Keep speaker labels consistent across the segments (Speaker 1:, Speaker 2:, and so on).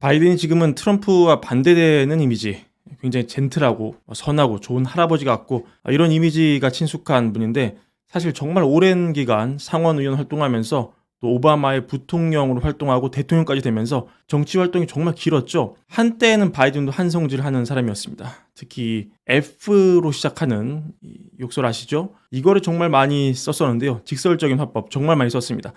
Speaker 1: 바이든이 지금은 트럼프와 반대되는 이미지, 굉장히 젠틀하고 선하고 좋은 할아버지 같고 이런 이미지가 친숙한 분인데, 사실 정말 오랜 기간 상원 의원 활동하면서 또 오바마의 부통령으로 활동하고 대통령까지 되면서 정치 활동이 정말 길었죠. 한때는 바이든도 한성질하는 사람이었습니다. 특히 F로 시작하는 이 욕설 아시죠? 이거를 정말 많이 썼었는데요. 직설적인 화법 정말 많이 썼습니다.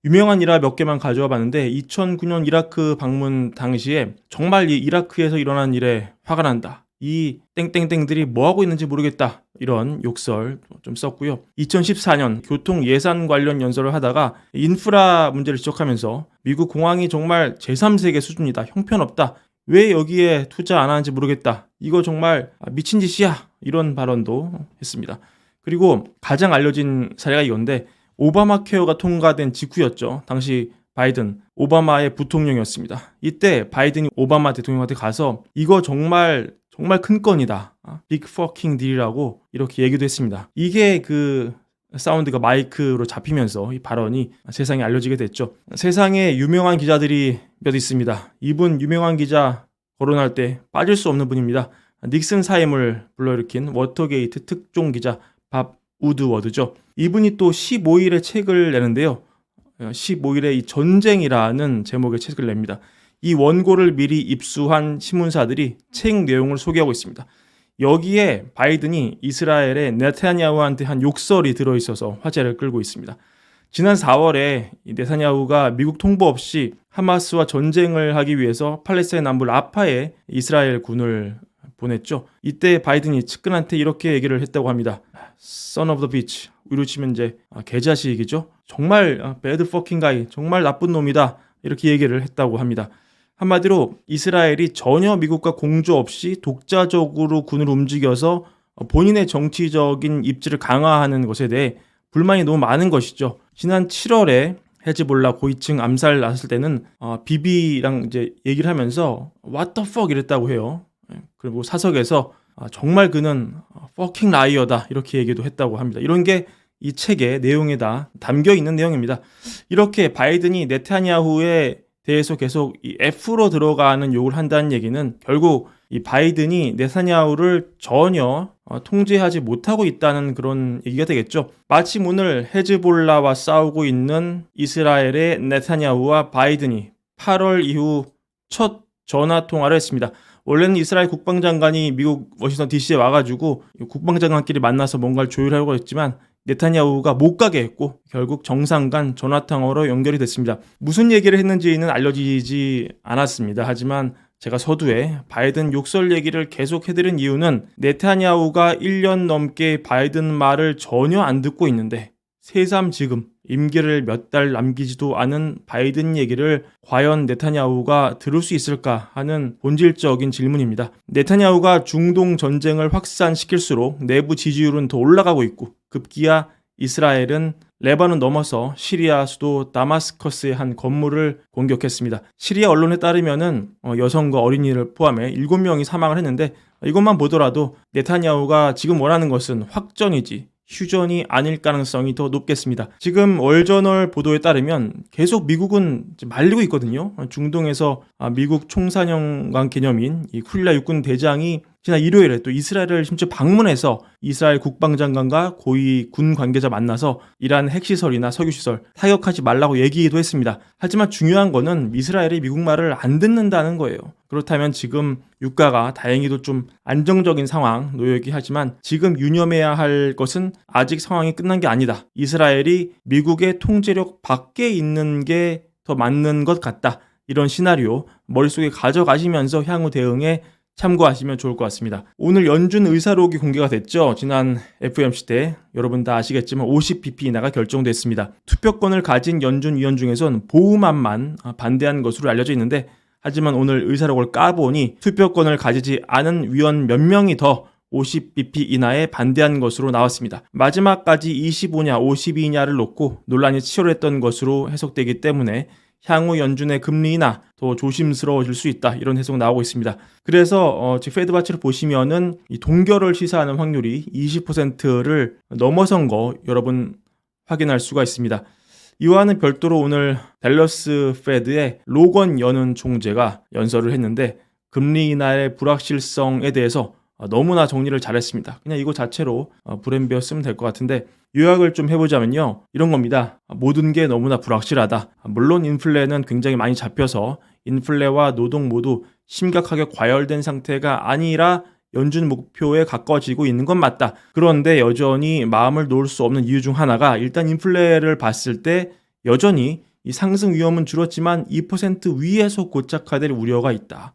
Speaker 1: 유명한 일화 몇 개만 가져와 봤는데, 2009년 이라크 방문 당시에 정말 이 이라크에서 일어난 일에 화가 난다, 이 땡땡땡들이 뭐하고 있는지 모르겠다, 이런 욕설 좀 썼고요. 2014년 교통 예산 관련 연설을 하다가 인프라 문제를 지적하면서 미국 공항이 정말 제3세계 수준이다, 형편없다, 왜 여기에 투자 안 하는지 모르겠다, 이거 정말 미친 짓이야, 이런 발언도 했습니다. 그리고 가장 알려진 사례가 이건데, 오바마 케어가 통과된 직후였죠. 당시 바이든 오바마의 부통령이었습니다. 이때 바이든이 오바마 대통령한테 가서 이거 정말 큰 건이다, 빅 퍼킹 딜이라고 이렇게 얘기도 했습니다. 이게 그 사운드가 마이크로 잡히면서 이 발언이 세상에 알려지게 됐죠. 세상에 유명한 기자들이 몇 있습니다. 이분 유명한 기자 거론할 때 빠질 수 없는 분입니다. 닉슨 사임을 불러일으킨 워터게이트 특종 기자 밥 우드워드죠. 이분이 또 15일에 책을 내는데요. 15일에 이 전쟁이라는 제목의 책을 냅니다. 이 원고를 미리 입수한 신문사들이 책 내용을 소개하고 있습니다. 여기에 바이든이 이스라엘의 네타냐후한테 한 욕설이 들어있어서 화제를 끌고 있습니다. 지난 4월에 네타냐후가 미국 통보 없이 하마스와 전쟁을 하기 위해서 팔레스타인 남부 라파에 이스라엘 군을 보냈죠. 이때 바이든이 측근한테 이렇게 얘기를 했다고 합니다. Son of the bitch. 위로 치면 이제 개자식이죠. 정말 bad fucking guy. 정말 나쁜 놈이다. 이렇게 얘기를 했다고 합니다. 한마디로 이스라엘이 전혀 미국과 공조 없이 독자적으로 군을 움직여서 본인의 정치적인 입지를 강화하는 것에 대해 불만이 너무 많은 것이죠. 지난 7월에 헤즈볼라 고위층 암살 났을 때는 비비랑 이제 얘기를 하면서 What the fuck 이랬다고 해요. 그리고 사석에서 정말 그는 fucking liar다, 이렇게 얘기도 했다고 합니다. 이런 게 이 책의 내용에 다 담겨 있는 내용입니다. 이렇게 바이든이 네타냐후에 대해서 계속 이 F로 들어가는 욕을 한다는 얘기는 결국 이 바이든이 네타냐후를 전혀 통제하지 못하고 있다는 그런 얘기가 되겠죠. 마침 오늘 헤즈볼라와 싸우고 있는 이스라엘의 네타냐후와 바이든이 8월 이후 첫 전화 통화를 했습니다. 원래는 이스라엘 국방장관이 미국 워싱턴 DC에 와가지고 국방장관끼리 만나서 뭔가를 조율하려고 했지만 네타냐후가 못 가게 했고 결국 정상 간 전화통화로 연결이 됐습니다. 무슨 얘기를 했는지는 알려지지 않았습니다. 하지만 제가 서두에 바이든 욕설 얘기를 계속 해드린 이유는 네타냐후가 1년 넘게 바이든 말을 전혀 안 듣고 있는데 새삼 지금 임기를 몇 달 남기지도 않은 바이든 얘기를 과연 네타냐후가 들을 수 있을까 하는 본질적인 질문입니다. 네타냐후가 중동 전쟁을 확산시킬수록 내부 지지율은 더 올라가고 있고 급기야 이스라엘은 레바논 넘어서 시리아 수도 다마스커스의 한 건물을 공격했습니다. 시리아 언론에 따르면은 여성과 어린이를 포함해 7명이 사망을 했는데, 이것만 보더라도 네타냐후가 지금 원하는 것은 확전이지 휴전이 아닐 가능성이 더 높겠습니다. 지금 월저널 보도에 따르면 계속 미국은 말리고 있거든요. 중동에서 미국 총사령관 개념인 이 쿨라 육군 대장이 지난 일요일에 또 이스라엘을 심지어 방문해서 이스라엘 국방장관과 고위 군 관계자 만나서 이란 핵시설이나 석유시설 타격하지 말라고 얘기도 했습니다. 하지만 중요한 거는 이스라엘이 미국 말을 안 듣는다는 거예요. 그렇다면 지금 유가가 다행히도 좀 안정적인 상황 놓여있긴 하지만 지금 유념해야 할 것은 아직 상황이 끝난 게 아니다. 이스라엘이 미국의 통제력 밖에 있는 게 더 맞는 것 같다. 이런 시나리오 머릿속에 가져가시면서 향후 대응에 참고하시면 좋을 것 같습니다. 오늘 연준 의사록이 공개가 됐죠. 지난 FOMC 때 여러분 다 아시겠지만 50bp 인하가 결정됐습니다. 투표권을 가진 연준 위원 중에선 보우만만 반대한 것으로 알려져 있는데, 하지만 오늘 의사록을 까보니 투표권을 가지지 않은 위원 몇 명이 더 50bp 인하에 반대한 것으로 나왔습니다. 마지막까지 25냐 52냐를 놓고 논란이 치열했던 것으로 해석되기 때문에 향후 연준의 금리 인하 더 조심스러워질 수 있다, 이런 해석 나오고 있습니다. 그래서 페드와치를 보시면은 이 동결을 시사하는 확률이 20%를 넘어선 거 여러분 확인할 수가 있습니다. 이와는 별도로 오늘 댈러스 페드의 로건 연은 총재가 연설을 했는데 금리 인하의 불확실성에 대해서 너무나 정리를 잘했습니다. 그냥 이거 자체로 브랜비어 쓰면 될 것 같은데 요약을 좀 해보자면요. 이런 겁니다. 모든 게 너무나 불확실하다. 물론 인플레는 굉장히 많이 잡혀서 인플레와 노동 모두 심각하게 과열된 상태가 아니라 연준 목표에 가까워지고 있는 건 맞다. 그런데 여전히 마음을 놓을 수 없는 이유 중 하나가 일단 인플레를 봤을 때 여전히 이 상승 위험은 줄었지만 2% 위에서 고착화될 우려가 있다.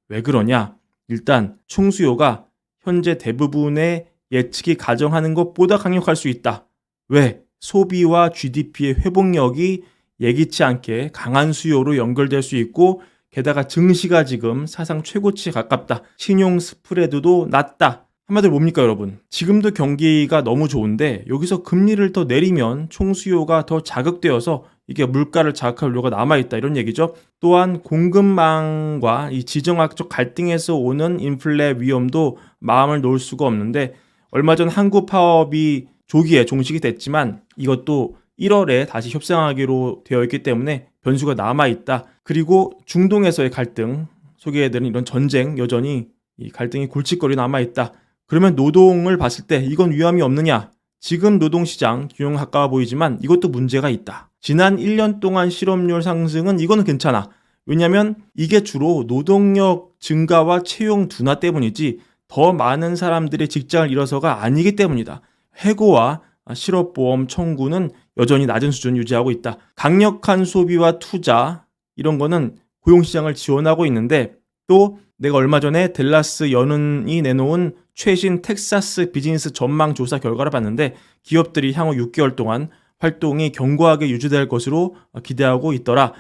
Speaker 1: 왜 그러냐? 일단 총수요가 현재 대부분의 예측이 가정하는 것보다 강력할 수 있다. 왜? 소비와 GDP의 회복력이 예기치 않게 강한 수요로 연결될 수 있고 게다가 증시가 지금 사상 최고치에 가깝다. 신용 스프레드도 낮다. 한마디로 뭡니까 여러분? 지금도 경기가 너무 좋은데 여기서 금리를 더 내리면 총수요가 더 자극되어서 이게 물가를 자극할 우려가 남아있다 이런 얘기죠. 또한 공급망과 이 지정학적 갈등에서 오는 인플레 위험도 마음을 놓을 수가 없는데 얼마 전 한국 파업이 조기에 종식이 됐지만 이것도 1월에 다시 협상하기로 되어 있기 때문에 변수가 남아있다. 그리고 중동에서의 갈등, 소개해드린 이런 전쟁 여전히 이 갈등이 골칫거리 남아있다. 그러면 노동을 봤을 때 이건 위험이 없느냐? 지금 노동시장 균형 가까워 보이지만 이것도 문제가 있다. 지난 1년 동안 실업률 상승은 이거는 괜찮아. 왜냐하면 이게 주로 노동력 증가와 채용 둔화 때문이지 더 많은 사람들의 직장을 잃어서가 아니기 때문이다. 해고와 실업보험 청구는 여전히 낮은 수준 유지하고 있다. 강력한 소비와 투자 이런 거는 고용시장을 지원하고 있는데 또 내가 얼마 전에 댈러스 연은이 내놓은 최신 텍사스 비즈니스 전망 조사 결과를 봤는데 기업들이 향후 6개월 동안 활동이 견고하게 유지될 것으로 기대하고 있더라.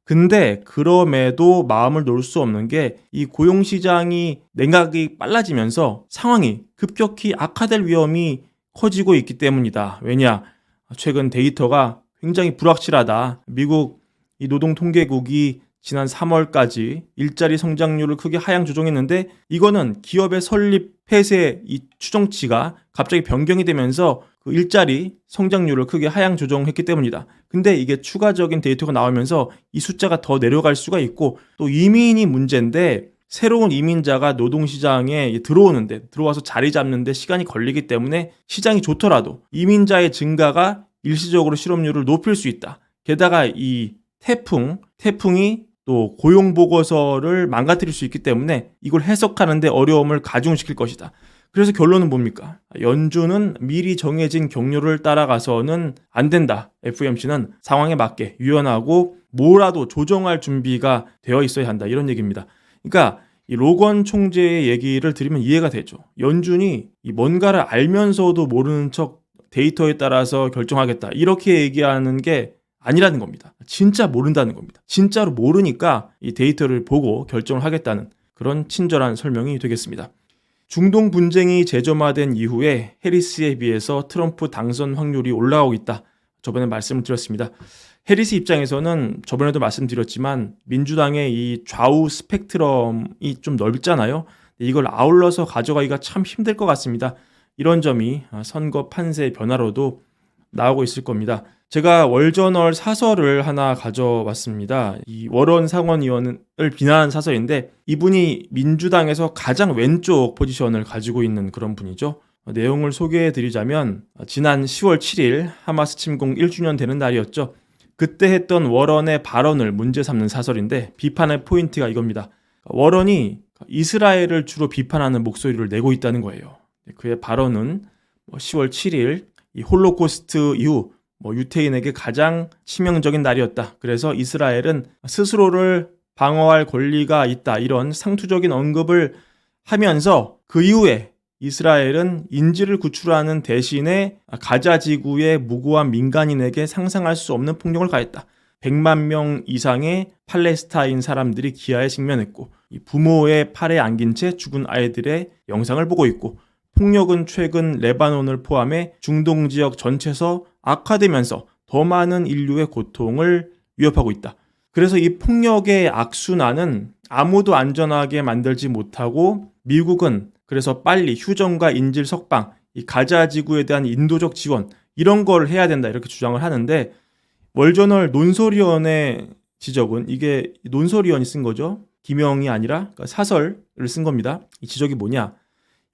Speaker 1: 근데 그럼에도 마음을 놓을 수 없는 게 이 고용시장이 냉각이 빨라지면서 상황이 급격히 악화될 위험이 커지고 있기 때문이다. 왜냐? 최근 데이터가 굉장히 불확실하다. 미국 이 노동통계국이 지난 3월까지 일자리 성장률을 크게 하향 조정했는데 이거는 기업의 설립 폐쇄 이 추정치가 갑자기 변경이 되면서 그 일자리 성장률을 크게 하향 조정했기 때문이다. 근데 이게 추가적인 데이터가 나오면서 이 숫자가 더 내려갈 수가 있고 또 이민이 문제인데 새로운 이민자가 노동시장에 들어와서 자리 잡는데 시간이 걸리기 때문에 시장이 좋더라도 이민자의 증가가 일시적으로 실업률을 높일 수 있다. 게다가 이 태풍이 또 고용보고서를 망가뜨릴 수 있기 때문에 이걸 해석하는데 어려움을 가중시킬 것이다. 그래서 결론은 뭡니까? 연준은 미리 정해진 경로를 따라가서는 안 된다. FOMC는 상황에 맞게 유연하고 뭐라도 조정할 준비가 되어 있어야 한다. 이런 얘기입니다. 그러니까 이 로건 총재의 얘기를 들으면 이해가 되죠. 연준이 이 뭔가를 알면서도 모르는 척 데이터에 따라서 결정하겠다. 이렇게 얘기하는 게 아니라는 겁니다. 진짜 모른다는 겁니다. 진짜로 모르니까 이 데이터를 보고 결정을 하겠다는 그런 친절한 설명이 되겠습니다. 중동 분쟁이 재점화된 이후에 해리스에 비해서 트럼프 당선 확률이 올라오고 있다. 저번에 말씀을 드렸습니다. 해리스 입장에서는 저번에도 말씀드렸지만 민주당의 이 좌우 스펙트럼이 좀 넓잖아요. 이걸 아울러서 가져가기가 참 힘들 것 같습니다. 이런 점이 선거 판세 변화로도 나오고 있을 겁니다. 제가 월저널 사설을 하나 가져왔습니다. 이 워런 상원의원을 비난한 사설인데 이분이 민주당에서 가장 왼쪽 포지션을 가지고 있는 그런 분이죠. 내용을 소개해드리자면 지난 10월 7일 하마스 침공 1주년 되는 날이었죠. 그때 했던 워런의 발언을 문제 삼는 사설인데 비판의 포인트가 이겁니다. 워런이 이스라엘을 주로 비판하는 목소리를 내고 있다는 거예요. 그의 발언은 10월 7일 이 홀로코스트 이후 유태인에게 가장 치명적인 날이었다. 그래서 이스라엘은 스스로를 방어할 권리가 있다. 이런 상투적인 언급을 하면서 그 이후에 이스라엘은 인질을 구출하는 대신에 가자 지구의 무고한 민간인에게 상상할 수 없는 폭력을 가했다. 100만 명 이상의 팔레스타인 사람들이 기아에 직면했고 부모의 팔에 안긴 채 죽은 아이들의 영상을 보고 있고 폭력은 최근 레바논을 포함해 중동 지역 전체에서 악화되면서 더 많은 인류의 고통을 위협하고 있다. 그래서 이 폭력의 악순환은 아무도 안전하게 만들지 못하고 미국은 그래서 빨리 휴전과 인질 석방, 이 가자 지구에 대한 인도적 지원 이런 걸 해야 된다 이렇게 주장을 하는데 월저널 논설위원의 지적은, 이게 논설위원이 쓴 거죠. 기명이 아니라 그러니까 사설을 쓴 겁니다. 이 지적이 뭐냐?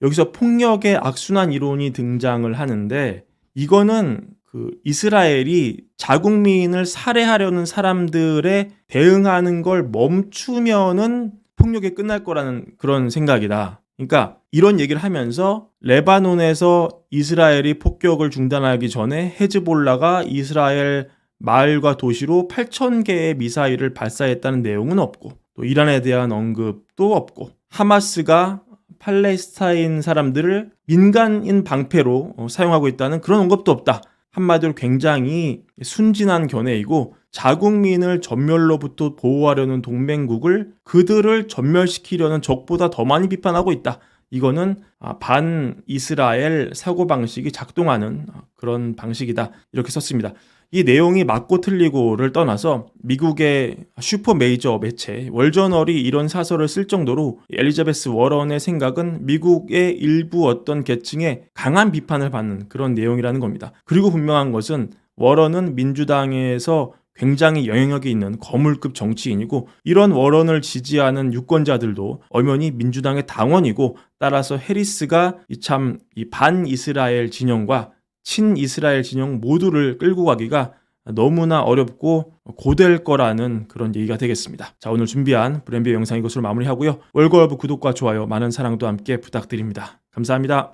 Speaker 1: 여기서 폭력의 악순환 이론이 등장을 하는데, 이거는 그 이스라엘이 자국민을 살해하려는 사람들에 대응하는 걸 멈추면은 폭력이 끝날 거라는 그런 생각이다. 그러니까 이런 얘기를 하면서 레바논에서 이스라엘이 폭격을 중단하기 전에 헤즈볼라가 이스라엘 마을과 도시로 8,000개의 미사일을 발사했다는 내용은 없고, 또 이란에 대한 언급도 없고, 하마스가 팔레스타인 사람들을 민간인 방패로 사용하고 있다는 그런 언급도 없다. 한마디로 굉장히 순진한 견해이고, 자국민을 전멸로부터 보호하려는 동맹국을 그들을 전멸시키려는 적보다 더 많이 비판하고 있다. 이거는 반 이스라엘 사고방식이 작동하는 그런 방식이다. 이렇게 썼습니다. 이 내용이 맞고 틀리고를 떠나서 미국의 슈퍼 메이저 매체 월저널이 이런 사설을 쓸 정도로 엘리자베스 워런의 생각은 미국의 일부 어떤 계층의 강한 비판을 받는 그런 내용이라는 겁니다. 그리고 분명한 것은 워런은 민주당에서 굉장히 영향력이 있는 거물급 정치인이고, 이런 워런을 지지하는 유권자들도 엄연히 민주당의 당원이고, 따라서 해리스가 참 이 반이스라엘 진영과 친이스라엘 진영 모두를 끌고 가기가 너무나 어렵고 고될 거라는 그런 얘기가 되겠습니다. 자, 오늘 준비한 브랜비의 영상 이것으로 마무리하고요. 월거월브 구독과 좋아요, 많은 사랑도 함께 부탁드립니다. 감사합니다.